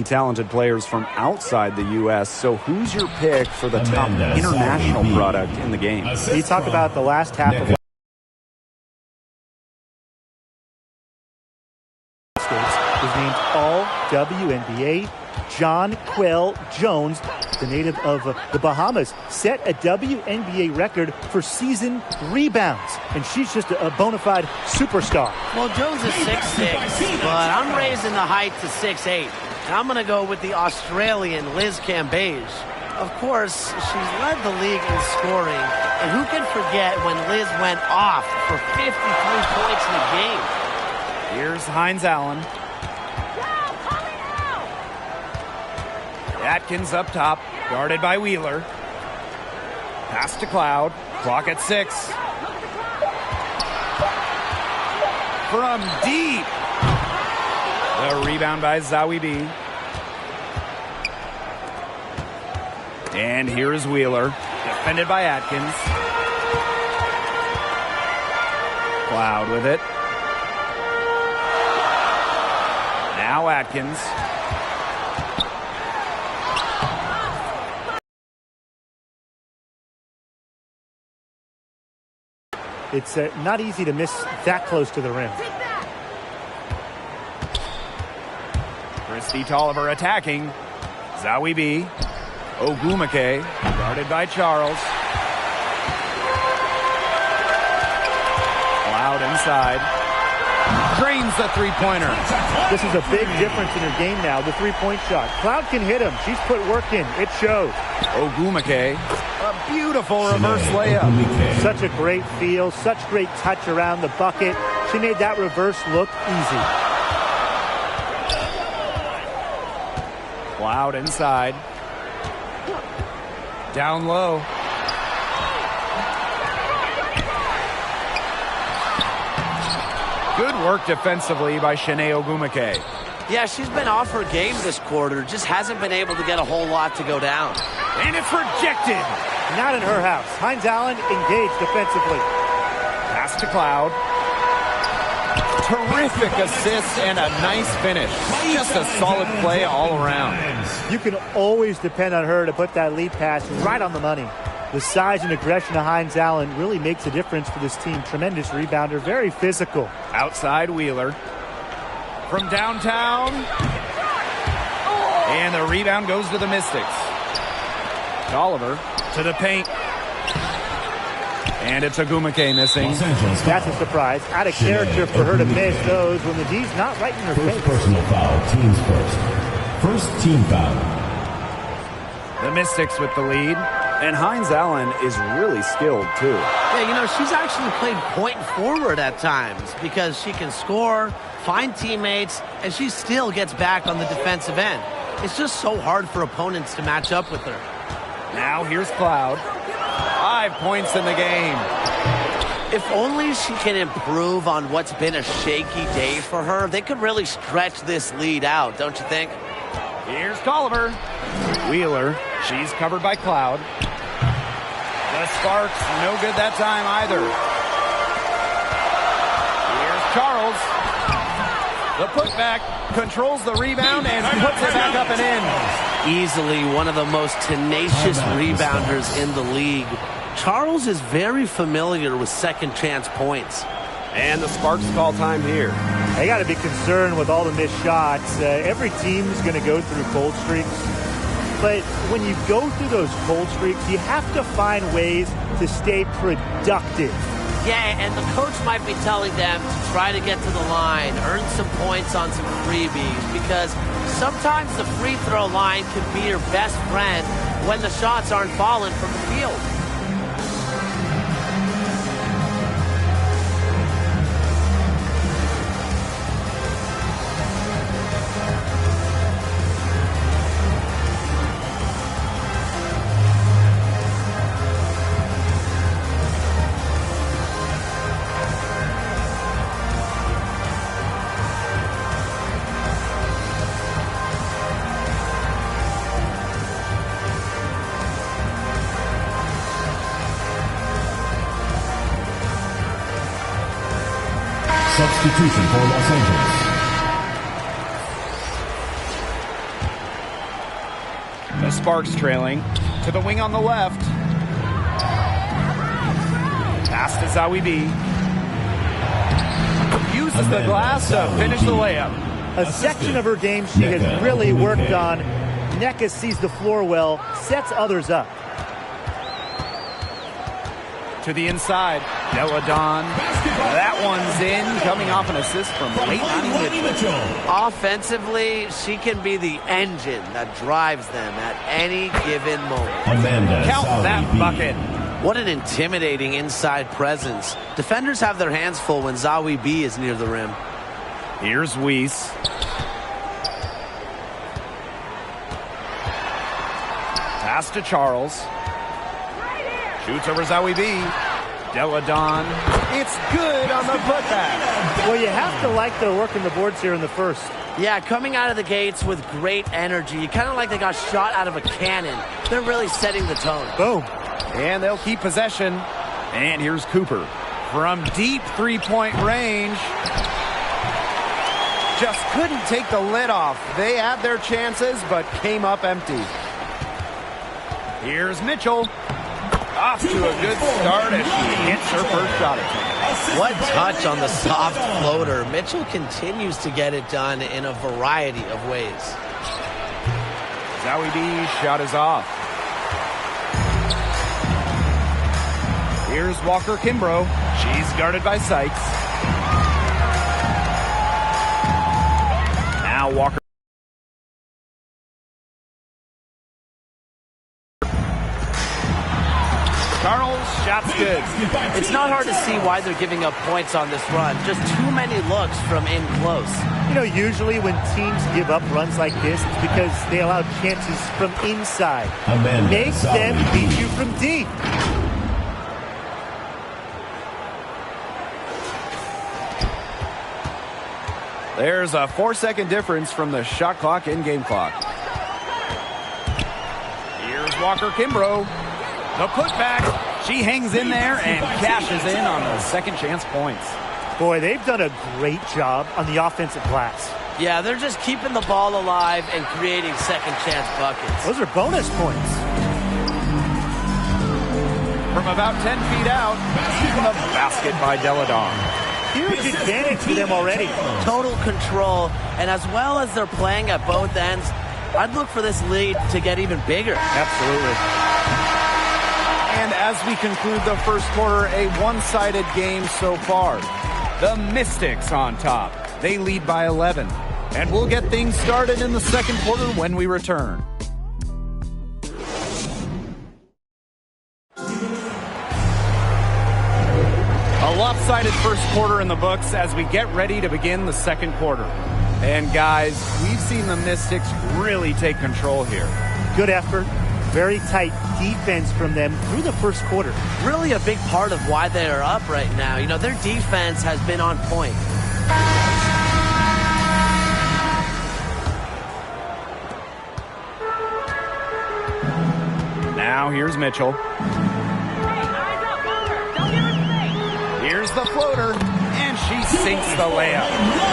talented players from outside the U.S. So who's your pick for the top international product in the game? You talk about the last half of was named all WNBA. John Quell Jones, the native of the Bahamas, set a WNBA record for season rebounds, and she's just a bona fide superstar. Well, Jones is 6'6", but I'm raising the height to 6'8". And I'm going to go with the Australian Liz Cambage. Of course, she's led the league in scoring, and who can forget when Liz went off for 53 points in the game? Here's Hines Allen. Atkins up top, guarded by Wheeler. Pass to Cloud, clock at 6. From deep. The rebound by Wnba. And here is Wheeler, defended by Atkins. Cloud with it. Now Atkins. It's not easy to miss that close to the rim. Christy Tolliver attacking. Wnba. Ogumake, guarded by Charles. Cloud inside. Drains the three-pointer. This is a big difference in her game now, the three-point shot. Cloud can hit him. She's put work in. It shows. Ogumake, a beautiful reverse layup. Such a great feel, such great touch around the bucket. She made that reverse look easy. Cloud inside. Down low. Good work defensively by Shanae Ogumake. Yeah, she's been off her game this quarter. Just hasn't been able to get a whole lot to go down. And it's rejected. Not in her house. Hines Allen engaged defensively. Pass to Cloud. Terrific assist and a nice finish. Just a solid play all around. You can always depend on her to put that lead pass right on the money. The size and aggression of Hines Allen really makes a difference for this team. Tremendous rebounder, very physical. Outside Wheeler. From downtown. And the rebound goes to the Mystics. Tolliver to the paint. And it's Ogumake missing. That's a surprise. Out of character for her to miss those when the D's not right in her face. Personal foul, teams first. First team foul. The Mystics with the lead. And Hines Allen is really skilled, too. Yeah, you know, she's actually played point forward at times because she can score, find teammates, and she still gets back on the defensive end. It's just so hard for opponents to match up with her. Now here's Cloud. 5 points in the game. If only she can improve on what's been a shaky day for her, they could really stretch this lead out, don't you think? Here's Tolliver. Wheeler, she's covered by Cloud. The Sparks, no good that time either. Here's Charles. The putback, controls the rebound and puts it back up and in. Easily one of the most tenacious rebounders in the league. Charles is very familiar with second chance points. And the Sparks call time here. They got to be concerned with all the missed shots. Every team is going to go through cold streaks. But when you go through those cold streaks, you have to find ways to stay productive. Yeah, and the coach might be telling them to try to get to the line, earn some points on some freebies, because sometimes the free throw line can be your best friend when the shots aren't falling from the field. Substitution for Los Angeles. The Sparks trailing to the wing on the left. Pass to Wnba. Uses the glass to finish the layup. A section of her game she has really worked on. Nneka sees the floor well, sets others up. To the inside, Deladon. That one's in, coming off an assist from late Mitchell. Offensively, she can be the engine that drives them at any given moment. Count that bucket. What an intimidating inside presence. Defenders have their hands full when Wnba is near the rim. Here's Weiss. Pass to Charles. Shoots over Wnba. Deladon. It's good on the putback. Well, you have to like their work in the boards here in the first. Yeah, coming out of the gates with great energy. Kind of like they got shot out of a cannon. They're really setting the tone. Boom. And they'll keep possession. And here's Cooper. From deep three-point range. Just couldn't take the lid off. They had their chances, but came up empty. Here's Mitchell. Off to a good start as she hits her first shot attempt. What touch on the soft floater. Mitchell continues to get it done in a variety of ways. Wnba's shot is off. Here's Walker Kimbrough. She's guarded by Sykes. Now Walker. Charles, shot's good. It's not hard to see why they're giving up points on this run. Just too many looks from in close. You know, usually when teams give up runs like this, it's because they allow chances from inside. Make them beat you from deep. There's a 4-second difference from the shot clock and game clock. Here's Walker Kimbrough. The putback. She hangs in there and cashes in on the second chance points. Boy, they've done a great job on the offensive glass. Yeah, they're just keeping the ball alive and creating second chance buckets. Those are bonus points. From about 10 feet out, the basket by Deladon. Huge advantage for them already. Total control, and as well as they're playing at both ends, I'd look for this lead to get even bigger. Absolutely. And as we conclude the first quarter, a one-sided game so far. The Mystics on top. They lead by 11. And we'll get things started in the second quarter when we return. A lopsided first quarter in the books as we get ready to begin the second quarter. And guys, we've seen the Mystics really take control here. Good effort. Very tight defense from them through the first quarter. Really a big part of why they are up right now. You know, their defense has been on point. Now here's Mitchell. Here's the floater, and she sinks the layup.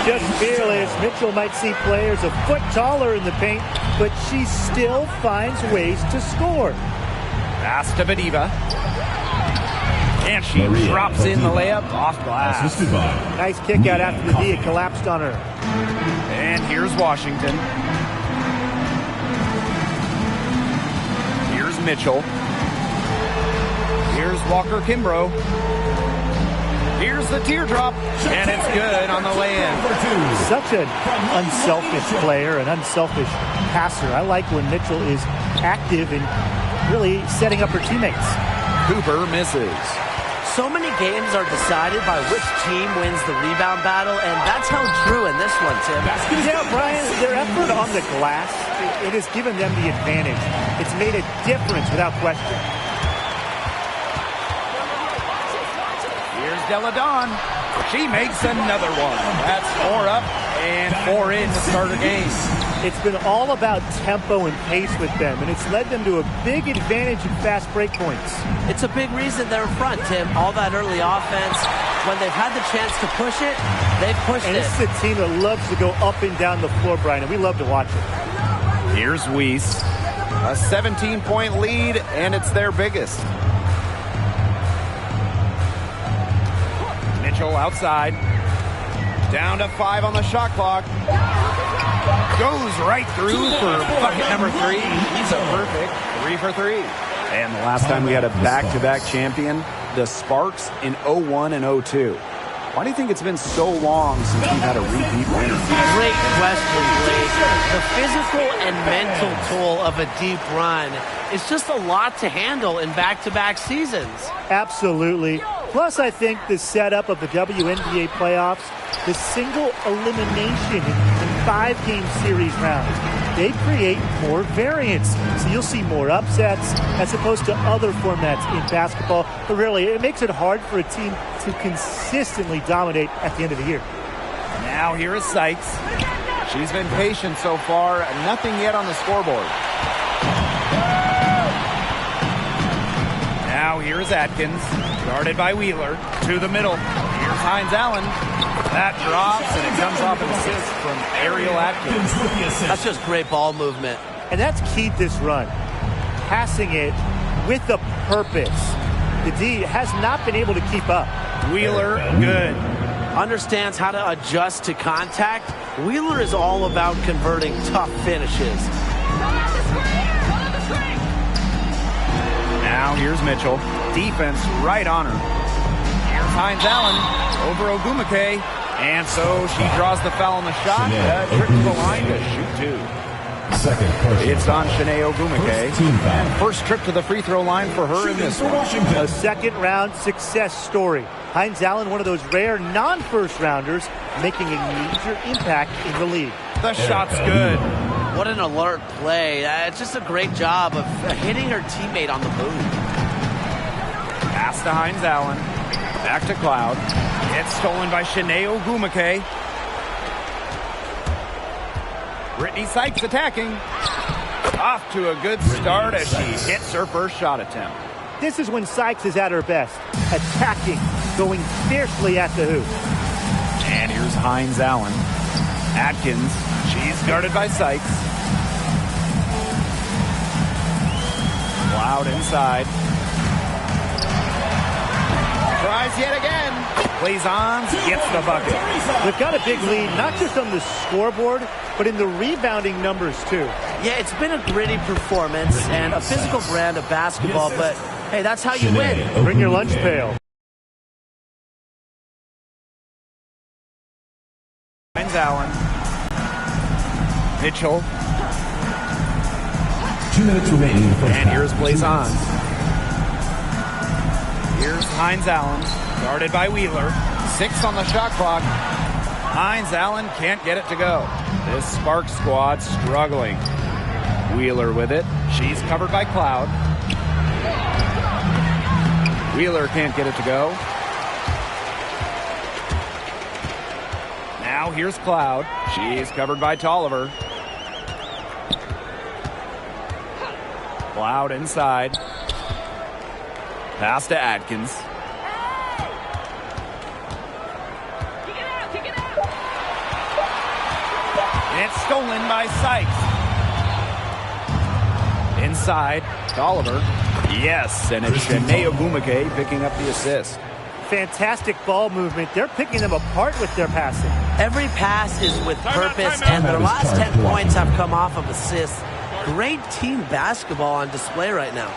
Just fearless. Mitchell might see players a foot taller in the paint, but she still finds ways to score. Pass to Wnba. And she drops in the layup off glass. Nice kick out after the D. It collapsed on her. And here's Washington. Here's Mitchell. Here's Walker Kimbrough. Here's the teardrop, and it's good on the lay-in. Such an unselfish player, an unselfish passer. I like when Mitchell is active and really setting up her teammates. Cooper misses. So many games are decided by which team wins the rebound battle, and that's held true in this one, Tim. Yeah, Brian, their effort on the glass, it has given them the advantage. It's made a difference without question. Deladon. She makes another one. That's 4 up and 4 in to start her game. It's been all about tempo and pace with them, and it's led them to a big advantage in fast break points. It's a big reason they're in front, Tim. All that early offense, when they've had the chance to push it, they've pushed it. And this is a team that loves to go up and down the floor, Brian, and we love to watch it. Here's Weiss. A 17-point lead, and it's their biggest. Mitchell outside. Down to 5 on the shot clock. Goes right through for bucket number 3. He's a perfect 3 for 3. And the last time we had a back-to-back champion, the Sparks in 01 and 02. Why do you think it's been so long since we've had a repeat winner? Great question, Blake. The physical and mental toll of a deep run is just a lot to handle in back-to-back seasons. Absolutely. Plus, I think the setup of the WNBA playoffs, the single elimination in 5-game series rounds, they create more variance. So you'll see more upsets as opposed to other formats in basketball. But really, it makes it hard for a team to consistently dominate at the end of the year. Now here is Sykes. She's been patient so far. Nothing yet on the scoreboard. Now here is Atkins. Guarded by Wheeler. To the middle. Here's Hines Allen. That drops, and it comes off an assist from Ariel Atkins. That's just great ball movement. And that's key to this run. Passing it with a purpose. The D has not been able to keep up. Wheeler, good. Understands how to adjust to contact. Wheeler is all about converting tough finishes. Now here's Mitchell. Defense right on her. Here's Hines Allen over Ogumake. And so she draws the foul on the shot. Trip to the line to shoot 2. Second person. It's on Shanae Ogumake. And first trip to the free throw line for her in this one. A second-round success story. Hines Allen, one of those rare non-first rounders, making a major impact in the league. The shot's good. What an alert play. It's just a great job of hitting her teammate on the move. Pass to Hines Allen. Back to Cloud. It's stolen by Shanae Ogumake. Brittany Sykes attacking. Off to a good start as she hits her first shot attempt. This is when Sykes is at her best. Attacking, going fiercely at the hoop. And here's Hines Allen. Atkins. She's guarded by Sykes. Cloud inside. Tries yet again. Plays on, gets the bucket. They've got a big lead, not just on the scoreboard, but in the rebounding numbers, too. Yeah, it's been a gritty performance and a physical brand of basketball, but hey, that's how you win. Bring your lunch pail. Hines Allen. Mitchell. 2 minutes remaining in the first And half. here's Blazon. Here's Hines Allen, guarded by Wheeler. 6 on the shot clock. Hines Allen can't get it to go. This Sparks squad struggling. Wheeler with it. She's covered by Cloud. Wheeler can't get it to go. Now here's Cloud. She's covered by Tolliver. Cloud inside. Pass to Atkins. It's stolen by Sykes. Inside, Tolliver. Yes, and it's Shanae Ogumake picking up the assist. Fantastic ball movement. They're picking them apart with their passing. Every pass is with purpose, and their last 10 points have come off of assists. Great team basketball on display right now.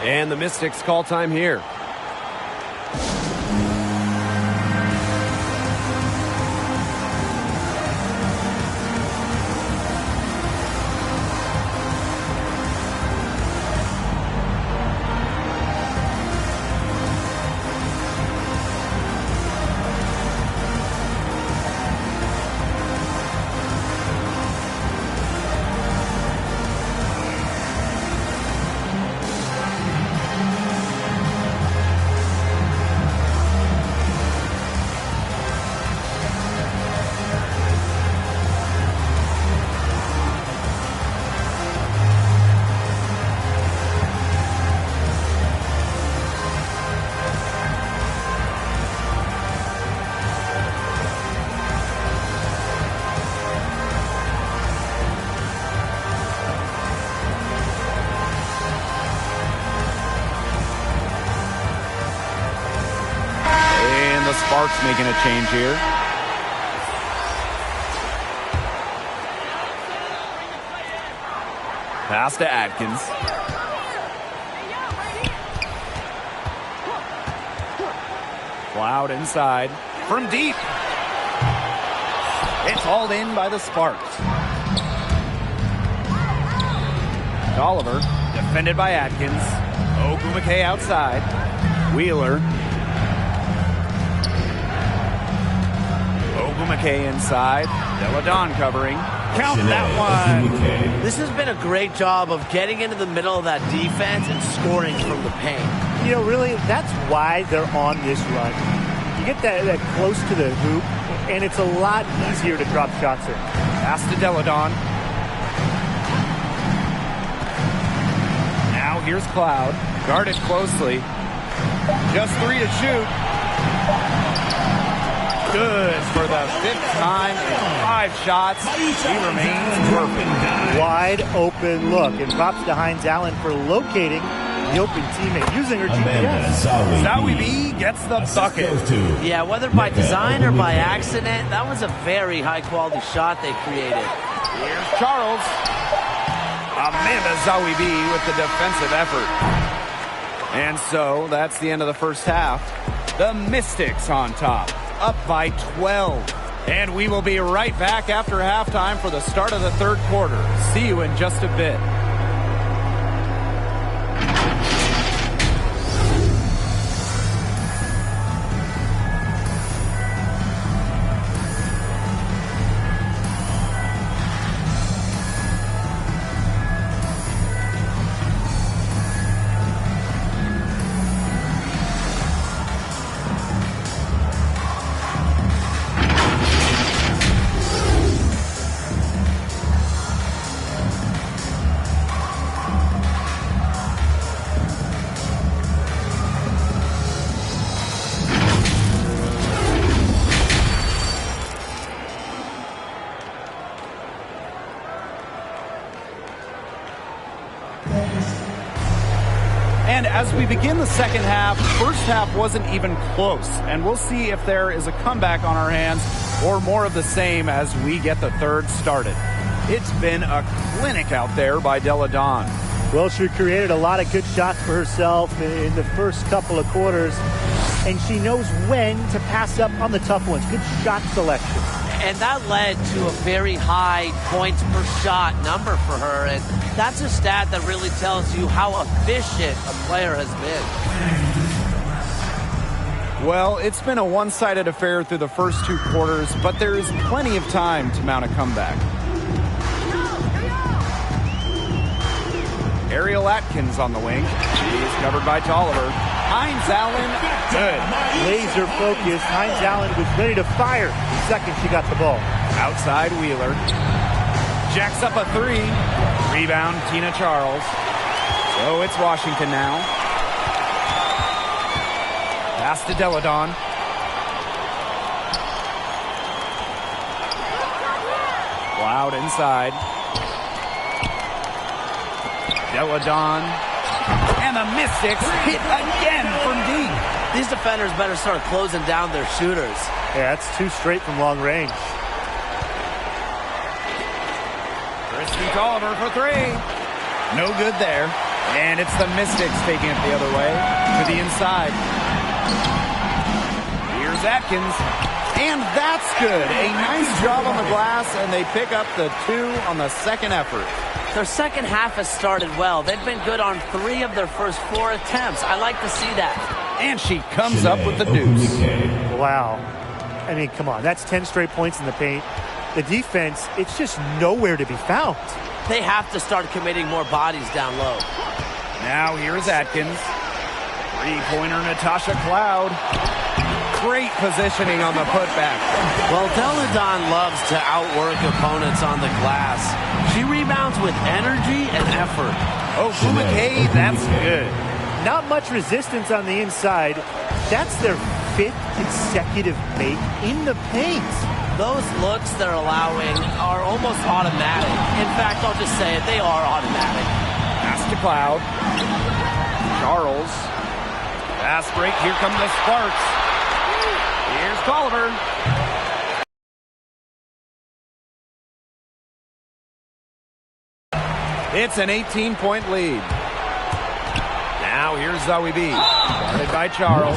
And the Mystics call time here. the Sparks making a change here. Pass to Atkins. Cloud inside. From deep. It's hauled in by the Sparks. Oliver, defended by Atkins. Wnba outside. Wheeler. Wnba inside. Deladon covering. Count that one. This has been a great job of getting into the middle of that defense and scoring from the paint. You know, really, that's why they're on this run. You get that close to the hoop, and it's a lot easier to drop shots in. Pass to Deladon. Now here's Cloud. Guarded closely. Just 3 to shoot. Good for the 5th time in 5 shots. He remains perfect. Wide open look. And props to Hines Allen for locating the open teammate using her GPS. Wnba gets the bucket. Yeah, whether by design or by accident, that was a very high-quality shot they created. Here's Charles. Amanda Wnba with the defensive effort. And so that's the end of the first half. The Mystics on top, up by 12. And we will be right back after halftime for the start of the third quarter. See you in just a bit. And as we begin the second half, first half wasn't even close. And we'll see if there is a comeback on our hands or more of the same as we get the third started. It's been a clinic out there by Deladon. Well, she created a lot of good shots for herself in the first couple of quarters. And she knows when to pass up on the tough ones. Good shot selection. And that led to a very high points per shot number for her. And that's a stat that really tells you how efficient a player has been. Well, it's been a one-sided affair through the first 2 quarters, but there is plenty of time to mount a comeback. Ariel Atkins on the wing. She's covered by Tolliver. Hines Allen, good. Laser focused. Hines Allen was ready to fire the second she got the ball. Outside Wheeler. Jacks up a 3. Rebound, Tina Charles. So it's Washington now. Pass to Deladon. Cloud inside. Deladon. And the Mystics hit again from deep. These defenders better start closing down their shooters. Yeah, that's 2 straight from long range. Christy Tolliver for 3. No good there. And it's the Mystics taking it the other way to the inside. Here's Atkins. And that's good. A nice job on the glass, and they pick up the 2 on the second effort. Their second half has started well. They've been good on 3 of their first 4 attempts. I like to see that. And she comes up with the deuce. Wow. I mean, come on. That's 10 straight points in the paint. The defense, it's just nowhere to be found. They have to start committing more bodies down low. Now here's Atkins. 3-pointer Natasha Cloud. Great positioning on the putback. Well, Deladon loves to outwork opponents on the glass. She rebounds with energy and effort. Wnba, that's good. Not much resistance on the inside. That's their 5th consecutive make in the paint. Those looks they're allowing are almost automatic. In fact, I'll just say it, they are automatic. Pass to Cloud. Charles. Fast break, here come the Sparks. Tolliver. It's an 18-point lead. Now here's Wnba. Guarded by Charles.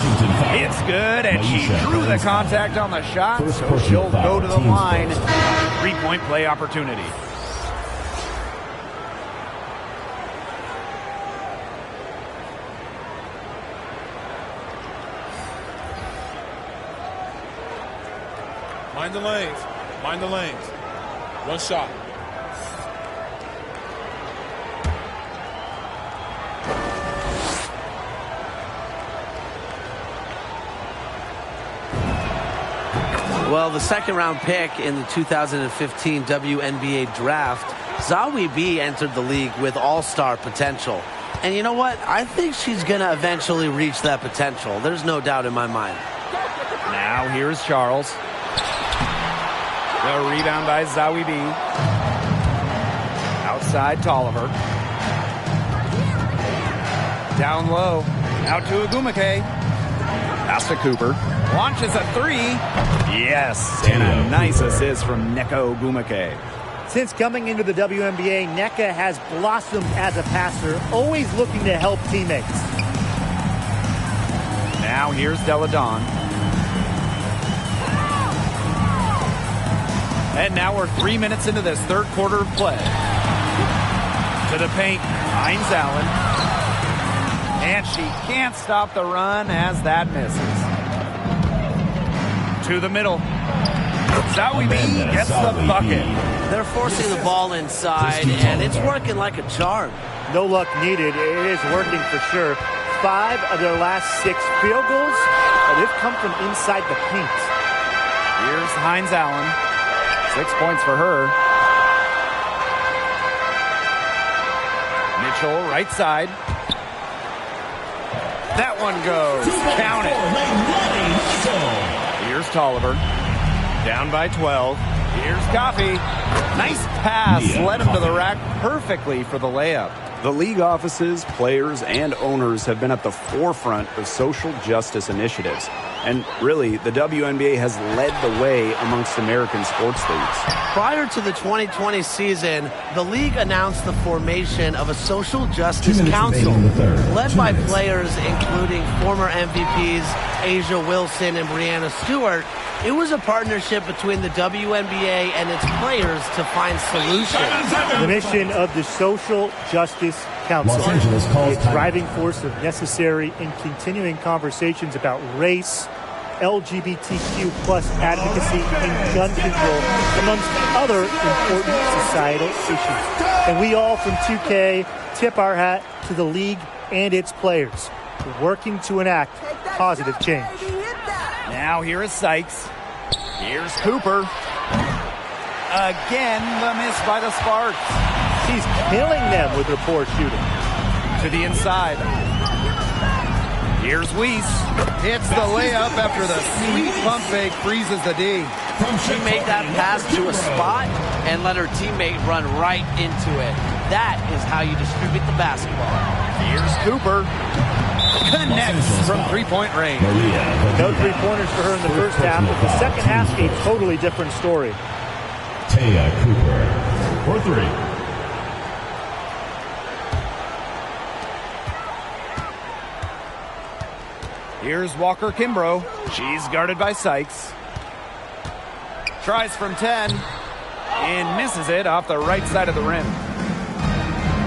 It's good, and she drew the contact on the shot, so she'll go to the line. 3-point play opportunity. Mind the lanes. Mind the lanes. One shot. Well, the second-round pick in the 2015 WNBA draft, Wnba entered the league with all-star potential. And you know what? I think she's going to eventually reach that potential. There's no doubt in my mind. Now here's Charles. The rebound by Wnba. Outside Tolliver. Down low. Out to Agumake. Pass to Cooper. Launches a three. Yes, and a nice assist from Neko Agumake. Since coming into the WNBA, Nneka has blossomed as a passer, always looking to help teammates. Now here's Delle Donne. And now we're 3 minutes into this third quarter of play. To the paint, Hines Allen. And she can't stop the run as that misses. To the middle. Wnba gets the bucket. They're forcing the ball inside, and it's working like a charm. No luck needed. It is working for sure. 5 of their last 6 field goals, they've come from inside the paint. Here's Hines Allen. 6 points for her. Mitchell, right side. That one goes. Count it. Here's Tolliver. Down by 12. Here's Coffey. Nice pass. Led him to the rack perfectly for the layup. The league offices, players, and owners have been at the forefront of social justice initiatives. And really, the WNBA has led the way amongst American sports leagues. Prior to the 2020 season, the league announced the formation of a social justice council led by players including former MVPs Asia Wilson and Breanna Stewart. It was a partnership between the WNBA and its players to find solutions. The mission of the Social Justice Council, a driving force of necessary and continuing conversations about race, LGBTQ plus advocacy, and gun control, amongst other important societal issues. And we all from 2K tip our hat to the league and its players, working to enact positive change. Now here is Sykes. Here's Cooper. Again, the miss by the Sparks. She's killing them with her poor shooting. To the inside. Here's Weiss. Hits the layup after the sweet pump fake freezes the D. She made that pass to a spot and let her teammate run right into it. That is how you distribute the basketball. Here's Cooper. Connects from three-point range. No three-pointers for her in the first half, but the second half, a totally different story. Taya Cooper for 3. Here's Walker Kimbrough. She's guarded by Sykes. Tries from 10 and misses it off the right side of the rim.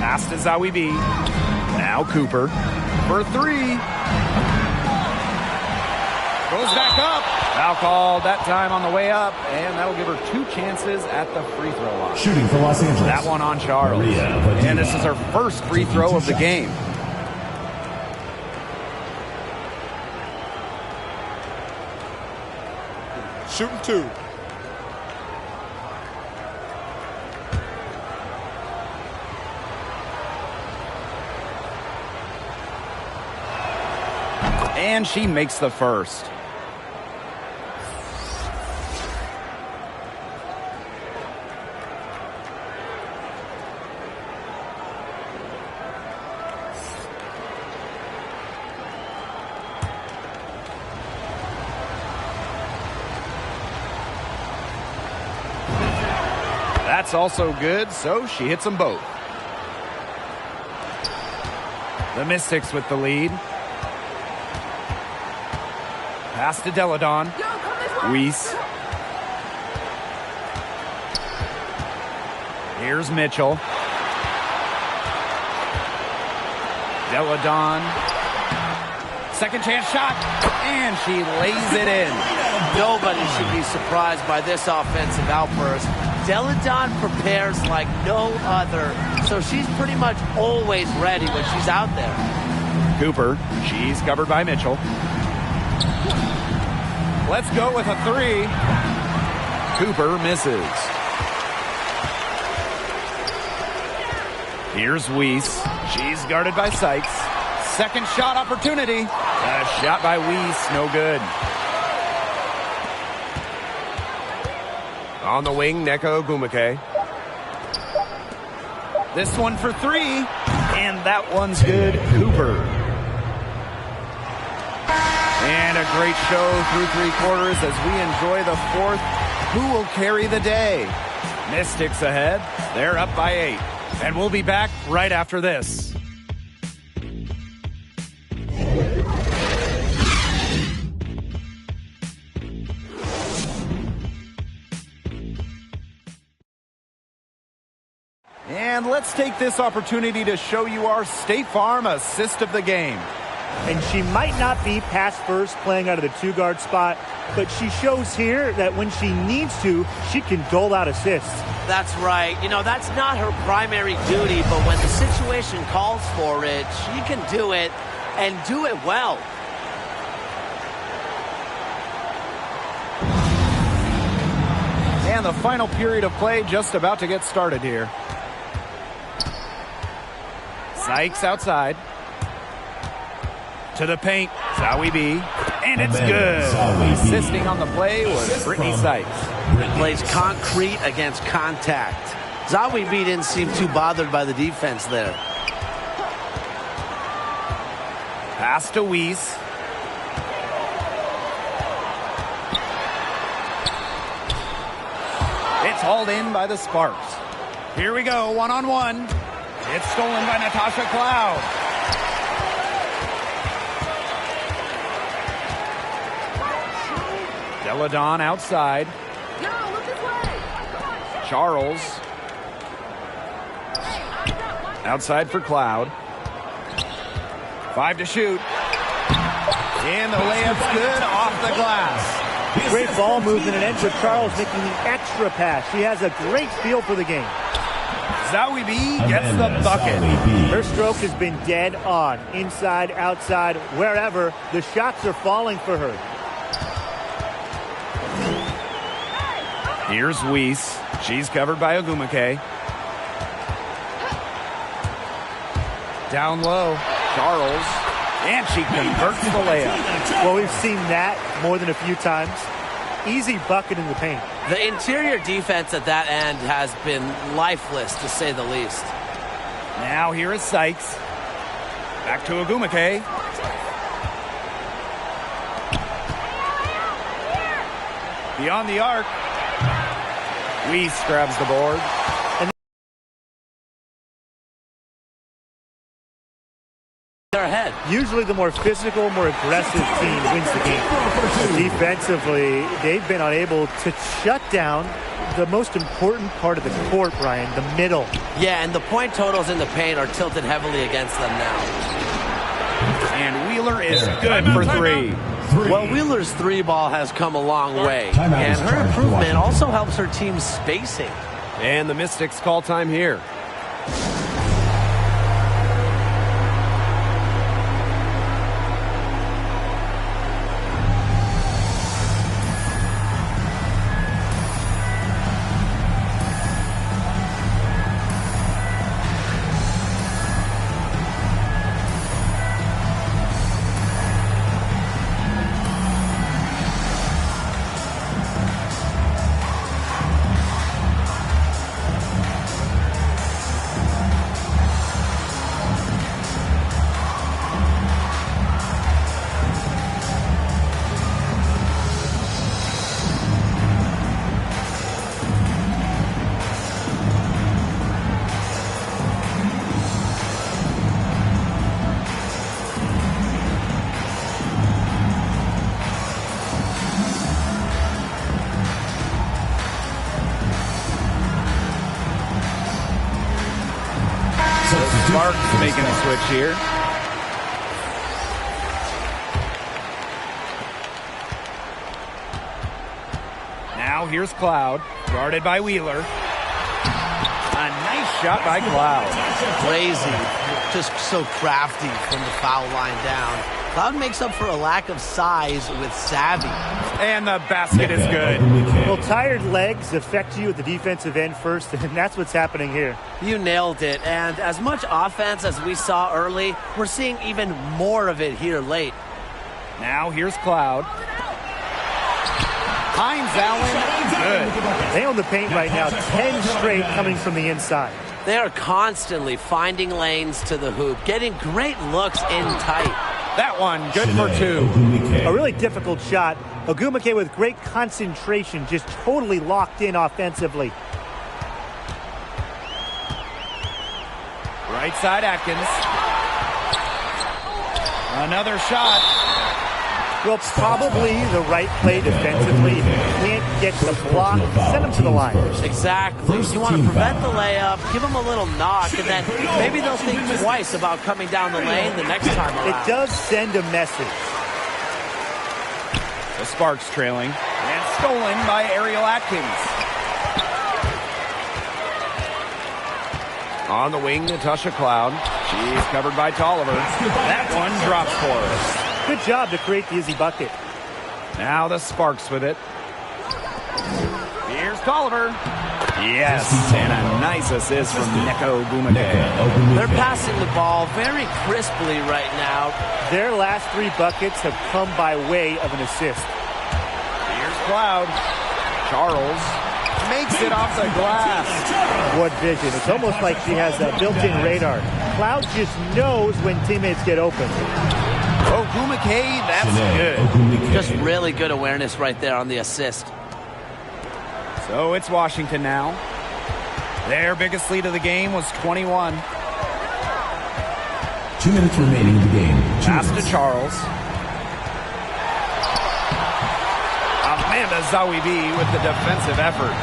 Pass to Wnba. Now Cooper for 3. Goes back up. Foul called that time on the way up, and that'll give her 2 chances at the free throw line. Shooting for Los Angeles. That one on Charles. And this is her first free throw of the game. Shooting 2. And she makes the first. That's also good, so she hits them both. The Mystics with the lead. Pass to Deladon. Weiss. Here's Mitchell. Deladon. Second chance shot, and she lays it in. Nobody should be surprised by this offensive outburst. Deladon prepares like no other, so she's pretty much always ready when she's out there. Cooper, she's covered by Mitchell. Let's go with a three. Cooper misses. Here's Weiss. She's guarded by Sykes. Second shot opportunity. A shot by Weiss, no good. On the wing, Neko Gumake. This one for three, and that one's good. Cooper. And a great show through three quarters as we enjoy the fourth. Who will carry the day? Mystics ahead. They're up by 8. And we'll be back right after this. And let's take this opportunity to show you our State Farm assist of the game. And she might not be pass first playing out of the two-guard spot, but she shows here that when she needs to, she can dole out assists. That's right. You know, that's not her primary duty, but when the situation calls for it, she can do it and do it well. And the final period of play just about to get started here. Sykes outside. To the paint, Wnba, and it's good. Assisting on the play was Brittany Sykes. Plays concrete against contact. Wnba didn't seem too bothered by the defense there. Pass to Weiss. It's hauled in by the Sparks. Here we go, one-on-one. It's stolen by Natasha Cloud. Deladon outside. No, look this way. Charles. Outside for Cloud. 5 to shoot. And the layup's good off the glass. Great ball movement and ends with Charles making the extra pass. She has a great feel for the game. Wnba gets the bucket. Her stroke has been dead on. Inside, outside, wherever. The shots are falling for her. Here's Weiss. She's covered by Ogumake. Down low, Charles. And she converts the layup. Well, we've seen that more than a few times. Easy bucket in the paint. The interior defense at that end has been lifeless, to say the least. Now here is Sykes. Back to Ogumake. Beyond the arc. Weiss grabs the board. They're ahead. Usually the more physical, more aggressive team wins the game. Defensively, they've been unable to shut down the most important part of the court, Brian, the middle. Yeah, and the point totals in the paint are tilted heavily against them now. And Wheeler is good for 3. Well, Wheeler's 3 ball has come a long way, and her improvement also helps her team's spacing. And the Mystics call time here. Sparks making a switch here. Now here's Cloud, guarded by Wheeler. A nice shot by Cloud. Crazy, just so crafty from the foul line down. Cloud makes up for a lack of size with savvy. And the basket is good. Well, tired legs affect you at the defensive end first, and that's what's happening here. You nailed it. And as much offense as we saw early, we're seeing even more of it here late. Now here's Cloud. Hines Allen, good. They own the paint right now, 10 straight coming from the inside. They are constantly finding lanes to the hoop, getting great looks in tight. That one, good for two. A really difficult shot. Wnba with great concentration, just totally locked in offensively. Right side Atkins. Another shot. Well, probably the right play defensively. If you can't get the block, send them to the line. Exactly. You want to prevent the layup, give them a little knock, and then maybe they'll think twice about coming down the lane the next time around. It does send a message. The Sparks trailing. And stolen by Ariel Atkins. On the wing, Natasha Cloud. She's covered by Tolliver. That one drops for us. Good job to create the easy bucket. Now the Sparks with it. Here's Tolliver. Yes, and a nice assist from Neko Wnba. They're passing the ball very crisply right now. Their last 3 buckets have come by way of an assist. Here's Cloud. Charles makes it off the glass. What vision. It's almost like she has a built-in radar. Cloud just knows when teammates get open. Oh, Wnba, that's good. Just really good awareness right there on the assist. So it's Washington now. Their biggest lead of the game was 21. 2 minutes remaining in the game. Pass to Charles. Amanda Zawibi with the defensive effort.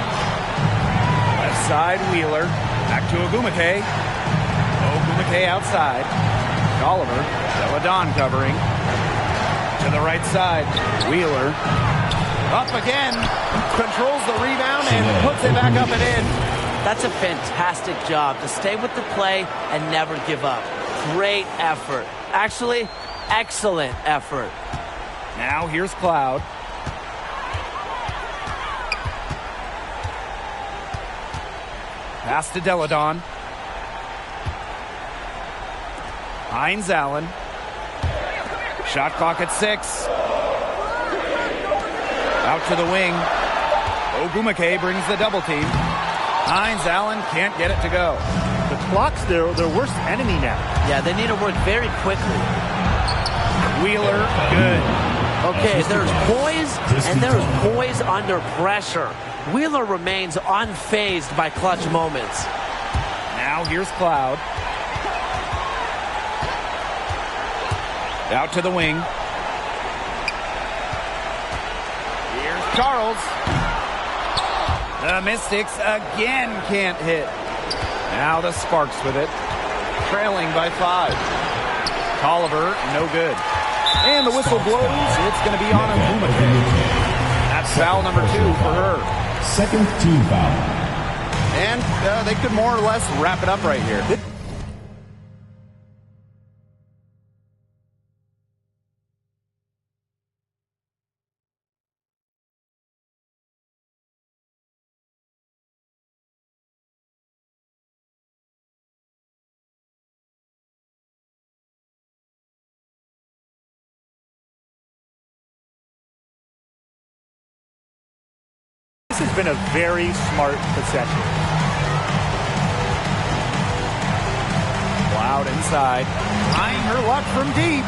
Left side, Wheeler. Back to Wnba. Wnba outside. Tolliver. Deladon covering. To the right side. Wheeler. Up again. Controls the rebound and puts it back up and in. That's a fantastic job to stay with the play and never give up. Great effort. Actually, excellent effort. Now here's Cloud. Pass to Deladon. Hines Allen. Shot clock at 6. Out to the wing. Wnba brings the double team. Hines Allen can't get it to go. The clock's their worst enemy now. Yeah, they need to work very quickly. Wheeler, good. Okay, there's poise, and there's poise under pressure. Wheeler remains unfazed by clutch moments. Now here's Cloud. Out to the wing. Here's Charles. The Mystics again can't hit. Now the Sparks with it. Trailing by 5. Tolliver, no good. And the whistle blows. It's going to be on Wnba. That's foul number 2 for her. Second team foul. And they could more or less wrap it up right here. This has been a very smart possession. Cloud inside. Trying her luck from deep.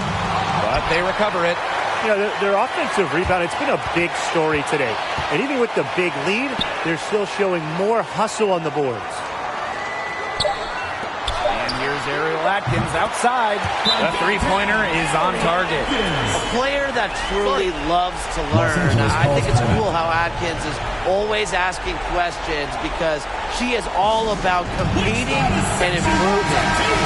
But they recover it. You know, their offensive rebound, it's been a big story today. And even with the big lead, they're still showing more hustle on the boards. And here's Ariel Atkins outside. The three-pointer is on target. A player that truly loves to learn. I think it's cool how Atkins is always asking questions because she is all about competing and improving.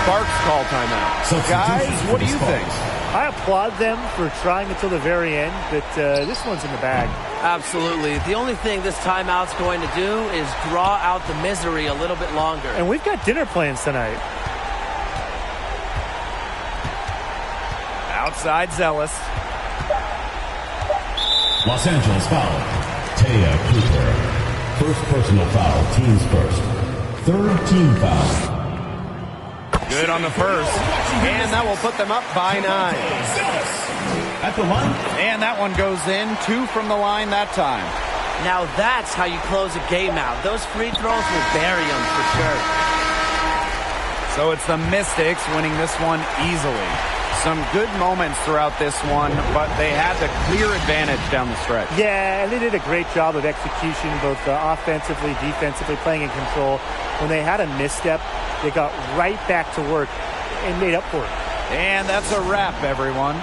Sparks call timeout. Guys, what do you think? I applaud them for trying until the very end, but this one's in the bag. Absolutely. The only thing this timeout's going to do is draw out the misery a little bit longer. And we've got dinner plans tonight. Outside Zealous. Los Angeles foul. Taya Cooper. First personal foul. Teams first. Third team foul. Good on the first. And that will put them up by 9. At the line. And that one goes in. 2 from the line that time. Now that's how you close a game out. Those free throws will bury them for sure. So it's the Mystics winning this one easily. Some good moments throughout this one, but they had the clear advantage down the stretch. Yeah, and they did a great job of execution, both offensively, defensively, playing in control. When they had a misstep, they got right back to work and made up for it. And that's a wrap, everyone.